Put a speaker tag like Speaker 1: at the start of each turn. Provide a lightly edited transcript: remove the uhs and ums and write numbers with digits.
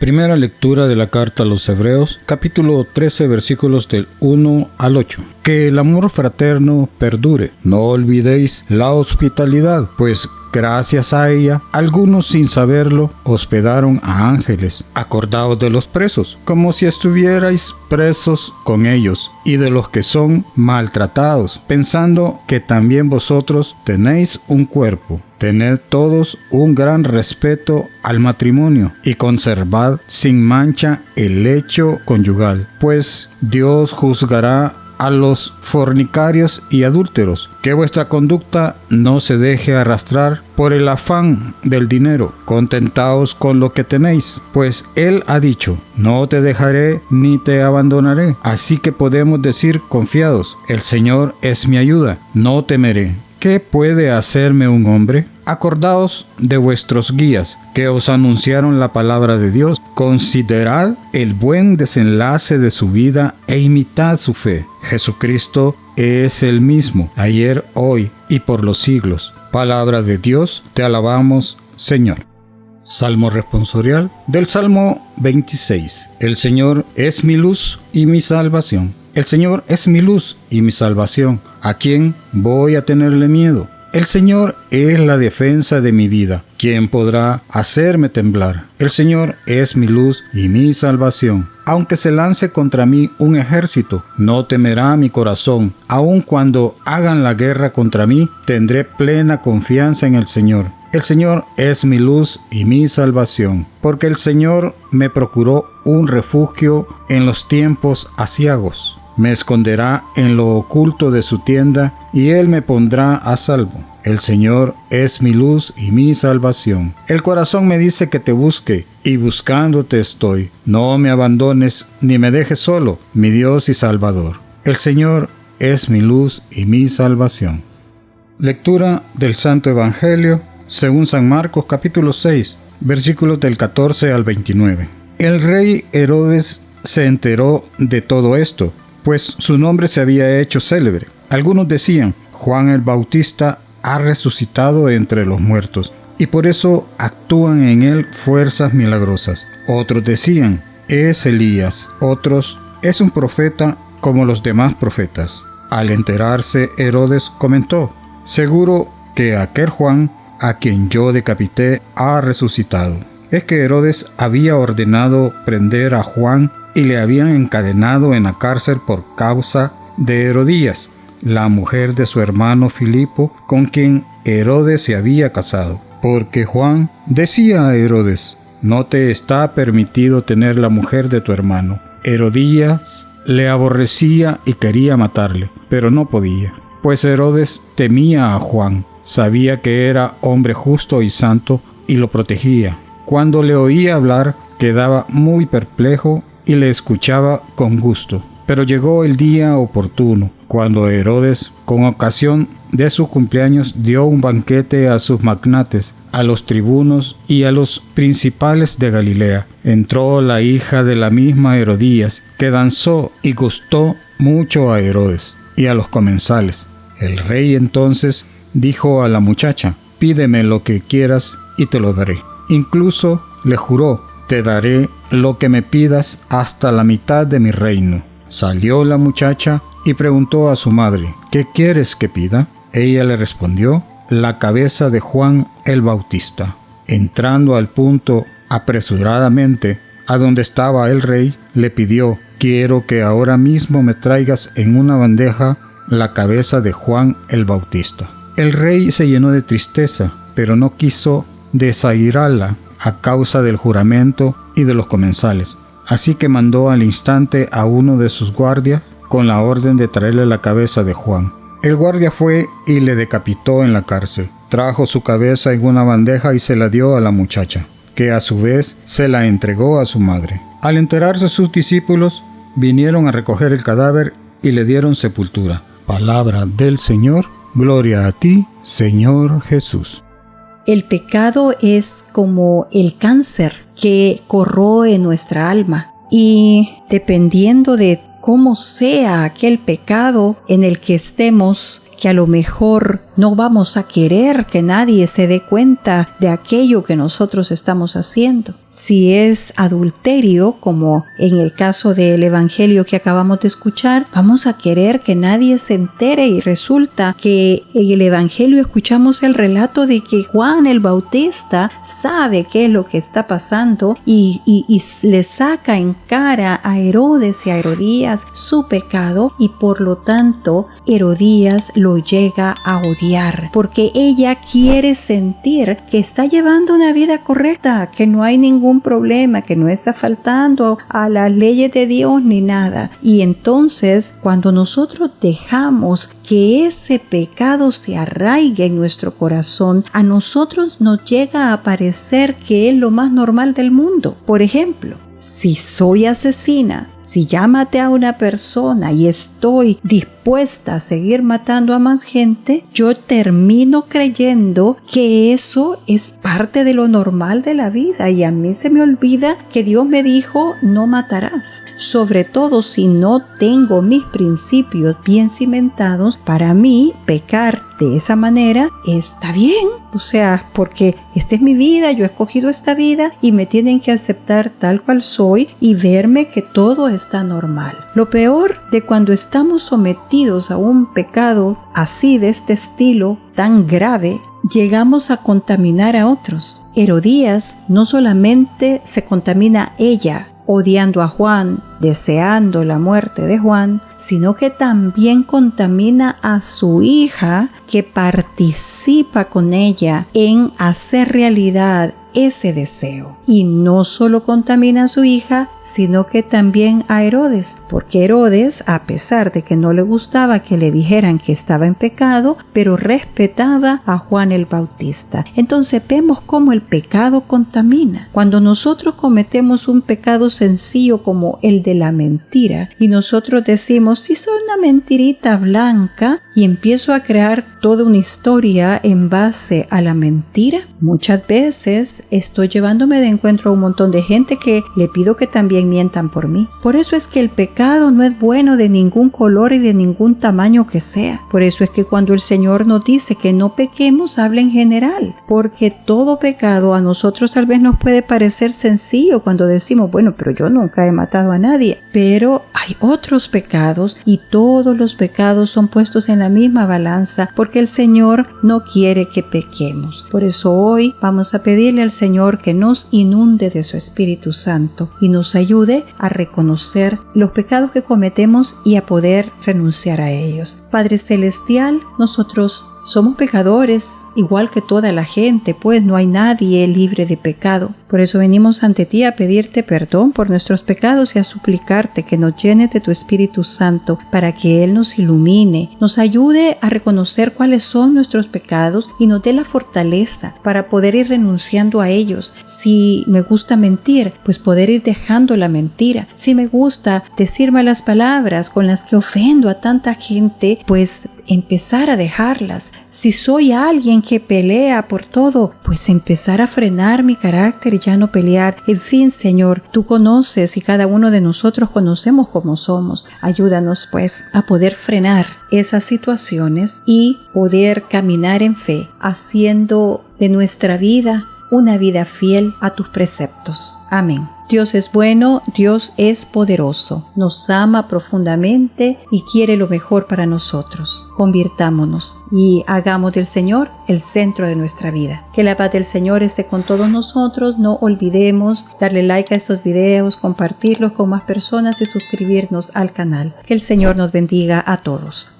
Speaker 1: Primera lectura de la carta a los Hebreos, capítulo 13, versículos del 1 al 8. Que el amor fraterno perdure. No olvidéis la hospitalidad, pues gracias a ella, algunos sin saberlo hospedaron a ángeles. Acordaos de los presos, como si estuvierais presos con ellos, y de los que son maltratados, pensando que también vosotros tenéis un cuerpo. Tened todos un gran respeto al matrimonio y conservad sin mancha el lecho conyugal, pues Dios juzgará a los fornicarios y adúlteros. Que vuestra conducta no se deje arrastrar por el afán del dinero. Contentaos con lo que tenéis, pues Él ha dicho: no te dejaré ni te abandonaré. Así que podemos decir confiados: el Señor es mi ayuda, no temeré. ¿Qué puede hacerme un hombre? Acordaos de vuestros guías, que os anunciaron la palabra de Dios. Considerad el buen desenlace de su vida e imitad su fe. Jesucristo es el mismo, ayer, hoy y por los siglos. Palabra de Dios, te alabamos, Señor. Salmo responsorial del Salmo 26. El Señor es mi luz y mi salvación. El Señor es mi luz y mi salvación. ¿A quién voy a tenerle miedo? El Señor es la defensa de mi vida. ¿Quién podrá hacerme temblar? El Señor es mi luz y mi salvación. Aunque se lance contra mí un ejército, no temerá mi corazón. Aun cuando hagan la guerra contra mí, tendré plena confianza en el Señor. El Señor es mi luz y mi salvación, porque el Señor me procuró un refugio en los tiempos aciagos. Me esconderá en lo oculto de su tienda, y Él me pondrá a salvo. El Señor es mi luz y mi salvación. El corazón me dice que te busque, y buscándote estoy. No me abandones ni me dejes solo, mi Dios y Salvador. El Señor es mi luz y mi salvación. Lectura del Santo Evangelio según San Marcos, capítulo 6, versículos del 14 al 29. El rey Herodes se enteró de todo esto, pues su nombre se había hecho célebre. Algunos decían: Juan el Bautista ha resucitado entre los muertos, y por eso actúan en él fuerzas milagrosas. Otros decían: es Elías. Otros: es un profeta como los demás profetas. Al enterarse, Herodes comentó: seguro que aquel Juan, a quien yo decapité, ha resucitado. Es que Herodes había ordenado prender a Juan y le habían encadenado en la cárcel por causa de Herodías, la mujer de su hermano Filipo, con quien Herodes se había casado. Porque Juan decía a Herodes: no te está permitido tener la mujer de tu hermano. Herodías le aborrecía y quería matarle, pero no podía, pues Herodes temía a Juan. Sabía que era hombre justo y santo y lo protegía. Cuando le oía hablar, quedaba muy perplejo y le escuchaba con gusto. Pero llegó el día oportuno, cuando Herodes, con ocasión de su cumpleaños, dio un banquete a sus magnates, a los tribunos y a los principales de Galilea. Entró la hija de la misma Herodías, que danzó y gustó mucho a Herodes y a los comensales. El rey entonces dijo a la muchacha: pídeme lo que quieras y te lo daré. Incluso le juró: te daré lo que me pidas hasta la mitad de mi reino. Salió la muchacha y preguntó a su madre: ¿qué quieres que pida? Ella le respondió: la cabeza de Juan el Bautista. Entrando al punto apresuradamente a donde estaba el rey, le pidió: quiero que ahora mismo me traigas en una bandeja la cabeza de Juan el Bautista. El rey se llenó de tristeza, pero no quiso desairarla a causa del juramento y de los comensales. Así que mandó al instante a uno de sus guardias con la orden de traerle la cabeza de Juan. El guardia fue y le decapitó en la cárcel. Trajo su cabeza en una bandeja y se la dio a la muchacha, que a su vez se la entregó a su madre. Al enterarse sus discípulos, vinieron a recoger el cadáver y le dieron sepultura. Palabra del Señor. Gloria a ti, Señor Jesús.
Speaker 2: El pecado es como el cáncer que corroe nuestra alma, y dependiendo de cómo sea aquel pecado en el que estemos, que a lo mejor no vamos a querer que nadie se dé cuenta de aquello que nosotros estamos haciendo. Si es adulterio, como en el caso del evangelio que acabamos de escuchar, vamos a querer que nadie se entere, y resulta que en el evangelio escuchamos el relato de que Juan el Bautista sabe qué es lo que está pasando y le saca en cara a Herodes y a Herodías su pecado, y por lo tanto Herodías lo llega a odiar porque ella quiere sentir que está llevando una vida correcta, que no hay ningún problema, que no está faltando a las leyes de Dios ni nada. Y entonces, cuando nosotros dejamos que ese pecado se arraigue en nuestro corazón, a nosotros nos llega a parecer que es lo más normal del mundo. Por ejemplo, si soy asesina, si ya maté a una persona y estoy dispuesta a seguir matando a más gente, yo termino creyendo que eso es parte de lo normal de la vida, y a mí se me olvida que Dios me dijo no matarás. Sobre todo si no tengo mis principios bien cimentados, para mí pecar de esa manera está bien, o sea, porque esta es mi vida, yo he escogido esta vida y me tienen que aceptar tal cual soy y verme que todo está normal. Lo peor de cuando estamos sometidos a un pecado así, de este estilo tan grave, llegamos a contaminar a otros. Herodías no solamente se contamina ella, odiando a Juan, deseando la muerte de Juan, sino que también contamina a su hija, que participa con ella en hacer realidad ese deseo. Y no solo contamina a su hija, sino que también a Herodes, porque Herodes, a pesar de que no le gustaba que le dijeran que estaba en pecado, pero respetaba a Juan el Bautista. Entonces vemos cómo el pecado contamina. Cuando nosotros cometemos un pecado sencillo como el de la mentira, y nosotros decimos, si soy una mentirita blanca, y empiezo a crear toda una historia en base a la mentira, muchas veces estoy llevándome de encuentro a un montón de gente que le pido que también mientan por mí. Por eso es que el pecado no es bueno de ningún color y de ningún tamaño que sea. Por eso es que cuando el Señor nos dice que no pequemos, habla en general, porque todo pecado a nosotros tal vez nos puede parecer sencillo cuando decimos, bueno, pero yo nunca he matado a nadie. Pero hay otros pecados, y todos los pecados son puestos en la misma balanza, porque el Señor no quiere que pequemos. Por eso hoy vamos a pedirle al Señor que nos inunde de su Espíritu Santo y nos ayude a reconocer los pecados que cometemos y a poder renunciar a ellos. Padre Celestial, nosotros somos pecadores igual que toda la gente, pues no hay nadie libre de pecado. Por eso venimos ante ti a pedirte perdón por nuestros pecados y a suplicarte que nos llenes de tu Espíritu Santo para que Él nos ilumine, nos ayude a reconocer cuáles son nuestros pecados y nos dé la fortaleza para poder ir renunciando a ellos. Si me gusta mentir, pues poder ir dejando la mentira. Si me gusta decir malas palabras con las que ofendo a tanta gente, pues empezar a dejarlas. Si soy alguien que pelea por todo, pues empezar a frenar mi carácter y ya no pelear. En fin, Señor, tú conoces y cada uno de nosotros conocemos cómo somos. Ayúdanos pues a poder frenar esas situaciones y poder caminar en fe, haciendo de nuestra vida una vida fiel a tus preceptos. Amén. Dios es bueno, Dios es poderoso, nos ama profundamente y quiere lo mejor para nosotros. Convirtámonos y hagamos del Señor el centro de nuestra vida. Que la paz del Señor esté con todos nosotros. No olvidemos darle like a estos videos, compartirlos con más personas y suscribirnos al canal. Que el Señor nos bendiga a todos.